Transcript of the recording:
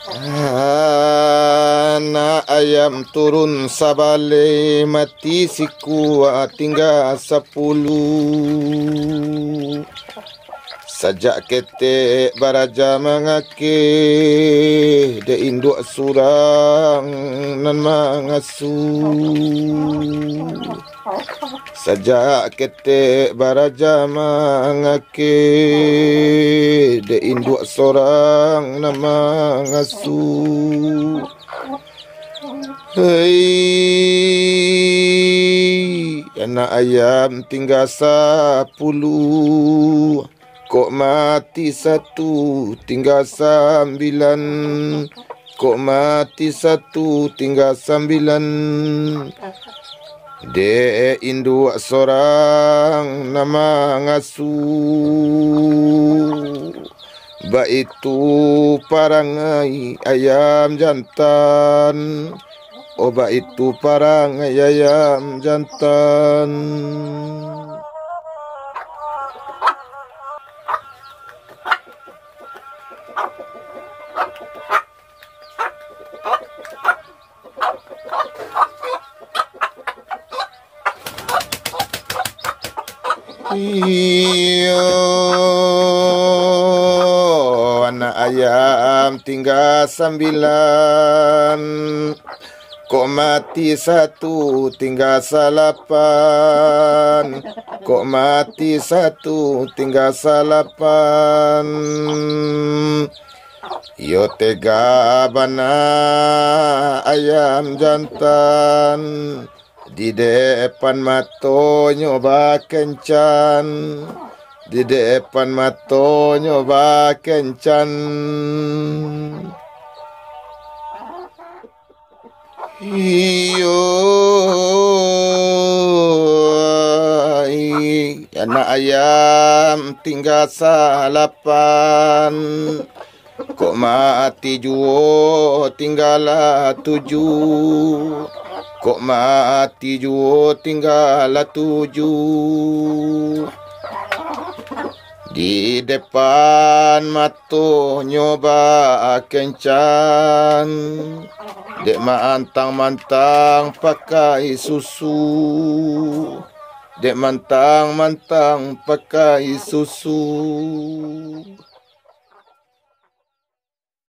Anak ayam turun sabale, mati siku tinggal 10. Sajak ketek baraja mengake, de induk surang nan mangasuh. Sajak ketek baraja mengake, de induk sorang nan mangasuh. Hei, anak ayam tinggal 10. Kok mati 1 tinggal 9. Kok mati 1 tinggal 9. Dek induk sorang nama ngasuh. Bak itu parangai ayam jantan. Bak itu parangai ayam jantan. Iyo, anak ayam tinggal 9. Kok mati 1 tinggal 8. Kok mati 1 tinggal 8. Yo tega bana ayam jantan. Di depan matonyo ba kencan. Di depan matonyo ba kencan. Iyo, anak ayam tinggal 8. Kok mati juo tinggal 7. Kok mati juo tinggal 7. Di depan mato nyoba kencan. Dek mantang-mantang pakai susu. Dek mantang-mantang pakai susu.